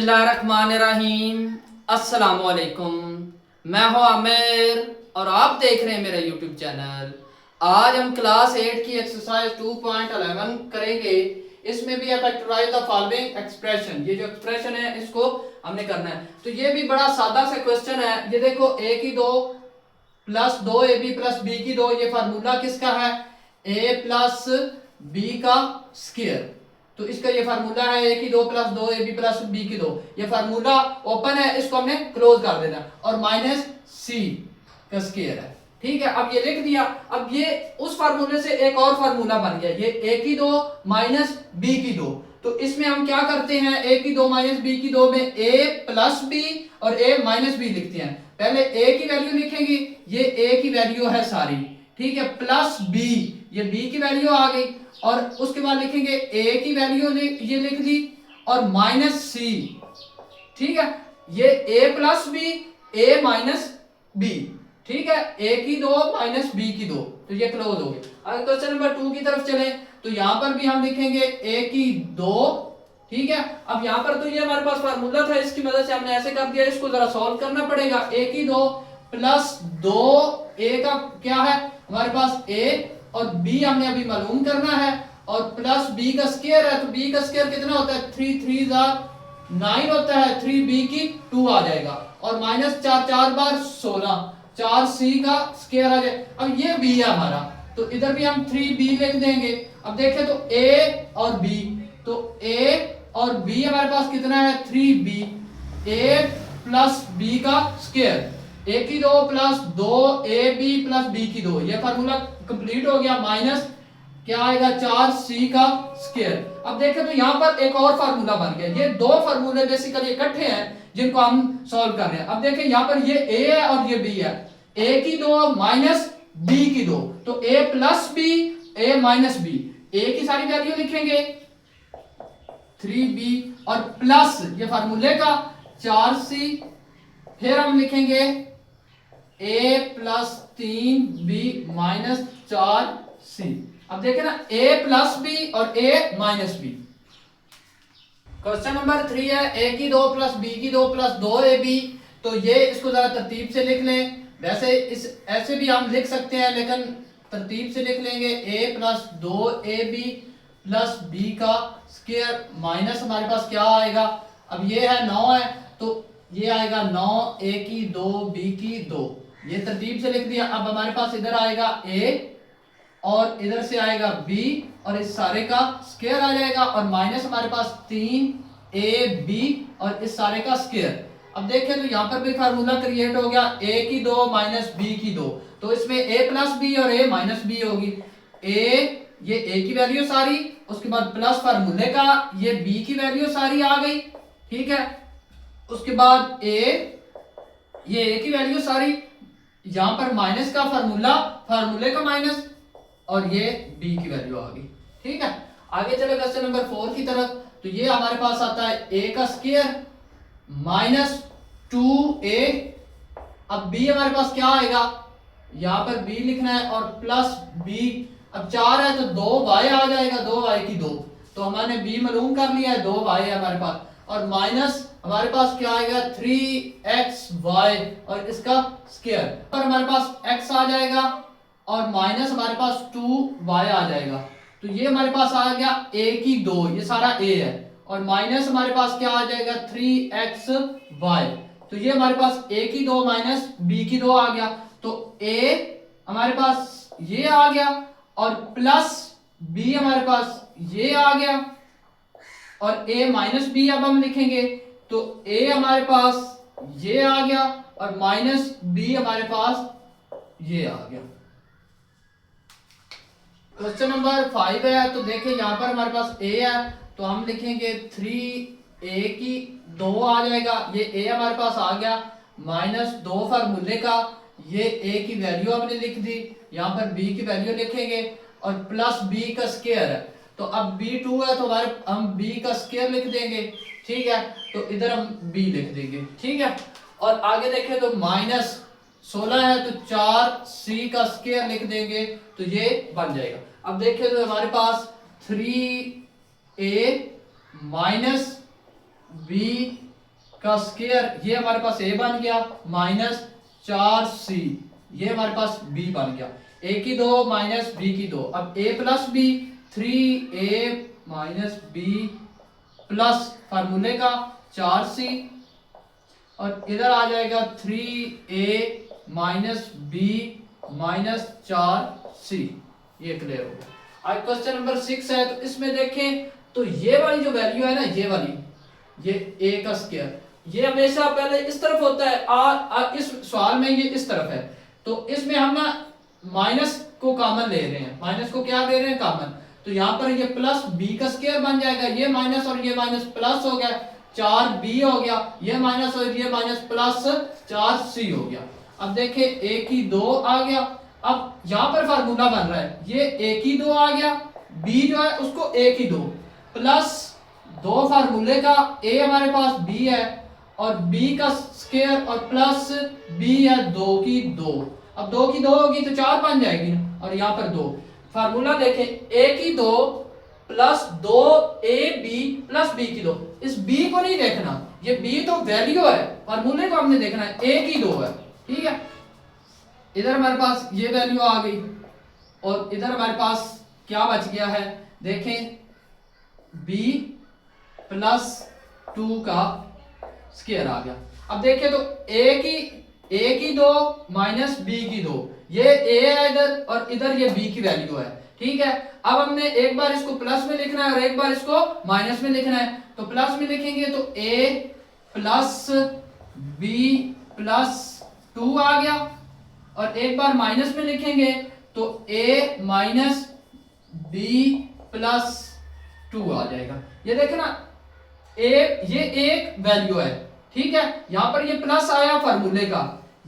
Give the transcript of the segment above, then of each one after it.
बिस्मिल्लाहिर्रहमानिर्रहीम। अस्सलामुअलैकुम। मैं हूं आमिर और आप देख रहे हैं मेरा यूट्यूब चैनल। आज हम क्लास 8 की एक्सरसाइज 2.11 करेंगे। इसमें भी फैक्टराइज द फॉलोइंग एक्सप्रेशन, ये जो एक्सप्रेशन है इसको हमने करना है। तो ये भी बड़ा सादा सा क्वेश्चन है। ये देखो a की 2 प्लस 2ab प्लस b की 2, ये फार्मूला किसका है? a प्लस b का स्क्वायर। तो इसका ये फार्मूला है a की 2 प्लस 2ab प्लस b की 2। ये फार्मूला ओपन है, इसको हमने क्लोज कर देना और माइनस c का स्क्वायर है। ठीक है, अब ये लिख दिया। अब ये उस फार्मूले से एक और फार्मूला बन गया, ये a की 2 माइनस b की 2। तो इसमें हम क्या करते हैं, a की 2 माइनस b की 2 में a प्लस b और a माइनस b लिखते हैं। पहले a की वैल्यू लिखेंगे, ये a की वैल्यू है सारी, ठीक है, प्लस b, ये b की वैल्यू आ गई। और उसके बाद लिखेंगे a की वैल्यू ये लिख दी और माइनस c, ठीक है, ये a plus b, a minus b, ठीक है, a की 2 माइनस b की 2। तो ये क्लोज हो गया। अगर क्वेश्चन नंबर 2 की तरफ चले तो यहां पर भी हम लिखेंगे a की 2, ठीक है। अब यहां पर तो ये हमारे पास फार्मूला था, इसकी मदद से हमने ऐसे कर दिया, इसको जरा सॉल्व करना पड़ेगा। a की 2 प्लस 2, a का क्या है हमारे पास a और b हमने अभी मालूम करना है, और प्लस b का स्क्वायर है। तो b का स्क्वायर कितना होता है? 3 3 9 होता है, 3b की 2 आ जाएगा और माइनस 4 4 बार 16, 4c का स्क्वायर आ जाए। अब ये b है हमारा, तो इधर भी हम 3b लिख देंगे। अब देखें तो a और b, तो a और b हमारे पास कितना है? 3b, a प्लस b का स्क्वायर, a की 2 प्लस 2ab प्लस b की 2, ये फार्मूला कंप्लीट हो गया। माइनस क्या आएगा? 4c का स्क्वायर। अब देखें तो यहां पर एक और फार्मूला बन गया। ये दो फार्मूले बेसिकली इकट्ठे हैं जिनको हम सॉल्व कर रहे हैं। अब देखें यहां पर ये a है और ये b है, a की 2 माइनस b की 2, तो a plus b, a minus b, a की सारी वैल्यू लिखेंगे 3b और प्लस ये फार्मूले का 4c, फिर हम लिखेंगे a plus 3b minus 4c। अब देखें ना, a प्लस b और a minus b। Question number 3 है a की 2 प्लस b की 2 प्लस 2ab। तो ये इसको जरा तरतीब से लिख लें। वैसे इस ऐसे भी हम लिख सकते हैं, लेकिन तरतीब से लिख लेंगे। a plus 2ab plus b का स्क्वायर माइनस हमारे पास क्या आएगा? अब ये है 9 है, तो ये आएगा 9 a की 2 b की 2, ये तरतीब से लिख दिया। अब हमारे पास इधर आएगा a और इधर से आएगा b और इस सारे का स्क्वायर आ जाएगा और माइनस हमारे पास 3ab और इस सारे का स्क्वायर। अब देखें तो यहाँ पर भी फार्मूला क्रिएट हो गया, a की 2 माइनस b की 2, तो इसमें a प्लस b और a माइनस b होगी। ये a की वैल्यू सारी, उसके बाद प्लस फार्मूले का ये b की वैल्यू सारी आ गई, ठीक है। उसके बाद ये a की वैल्यू सारी, यहां पर माइनस का फार्मूला, फार्मूले का माइनस, और ये b की वैल्यू आ गई, ठीक है। आगे चले क्वेश्चन नंबर 4 की तरफ। तो ये हमारे पास आता है a का स्क्वायर माइनस 2a। अब b हमारे पास क्या आएगा? यहां पर b लिखना है और प्लस b। अब 4 है तो 2y आ जाएगा, 2y की 2, तो हमने b मालूम कर लिया है, 2y है हमारे पास, और माइनस हमारे पास क्या आएगा? 3xy और इसका स्क्वायर, पर हमारे पास x आ जाएगा और माइनस हमारे पास 2y आ जाएगा। तो ये हमारे पास आ गया a की 2, ये सारा a है, और माइनस हमारे पास क्या आ जाएगा? 3xy। तो ये हमारे पास a की 2 माइनस b की 2 आ गया। तो a हमारे पास ये आ गया और प्लस b हमारे पास ये आ गया, और a माइनस b अब हम लिखेंगे, तो a हमारे पास ये आ गया और माइनस b हमारे पास ये आ गया। क्वेश्चन नंबर 5 है। तो देखिए यहाँ पर हमारे पास a है, तो हम लिखेंगे 3a की 2 आ जाएगा, ये a हमारे पास आ गया, माइनस 2 फार्मूले का, ये a की वैल्यू हमने लिख दी, यहाँ पर b की वैल्यू लिखेंगे, और प्लस b का स्क्वायर है। तो अब b 2 है तो हम b का स्क्वायर लिख देंगे, ठीक है, तो इधर हम b लिख देंगे, ठीक है। और आगे देखें तो माइनस 16 है तो 4c का स्क्वायर लिख देंगे, तो ये बन जाएगा। अब देखें तो हमारे पास 3a माइनस b का स्क्वायर, ये हमारे पास a बन गया, माइनस 4c, ये हमारे पास b बन गया। a की 2 माइनस b की 2, अब a plus b 3a minus b plus फार्मूले का 4c, और इधर आ जाएगा 3a minus b minus 4c। ये क्लियर हो गया। आज क्वेश्चन नंबर 6 है, तो इसमें देखें तो ये वाली जो वैल्यू है ना, ये वाली, ये a का स्क्वायर, ये हमेशा पहले इस तरफ होता है, इस सवाल में ये इस तरफ है, तो इसमें हम ना माइनस को कॉमन ले रहे हैं, माइनस को क्या ले रहे हैं कॉमन, तो यहाँ पर ये प्लस b का स्क्वायर बन जाएगा, ये माइनस और ये माइनस प्लस हो गया, 4b हो गया, ये माइनस और ये माइनस प्लस 4c हो गया। अब देखें a की 2 आ गया, अब यहाँ पर फार्मूला बन रहा है, ये a की 2 आ गया, b जो है उसको a की 2 प्लस 2 फार्मूले का, a हमारे पास b है और b का स्क्वायर और प्लस b है 2 की 2, अब 2 की 2 होगी तो 4 बन जाएगी ना, और यहाँ पर 2 फार्मूला देखें, a की 2 प्लस 2ab प्लस b की 2, इस b को नहीं देखना, ये b तो वैल्यू है, फार्मूले को हमने देखना है, a की 2 है, ठीक है। इधर हमारे पास ये वैल्यू आ गई और इधर हमारे पास क्या बच गया है, देखें b प्लस 2 का स्क्वायर आ गया। अब देखें तो a की 2 माइनस b की 2, ये a है इधर और इधर ये b की वैल्यू है, ठीक है। अब हमने एक बार इसको प्लस में लिखना है और एक बार इसको माइनस में लिखना है, तो प्लस में लिखेंगे तो a प्लस b प्लस 2 आ गया, और एक बार माइनस में लिखेंगे तो a माइनस b प्लस 2 आ जाएगा। ये देखे ना, ये एक वैल्यू है, ठीक है, यहाँ पर ये प्लस आया फार्मूले का,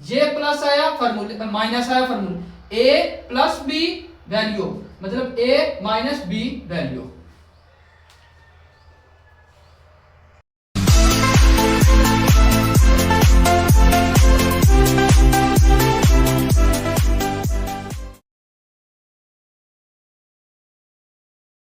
ये प्लस आया फार्मूले, माइनस आया फार्मूले, a प्लस b वैल्यू मतलब a माइनस b वैल्यू।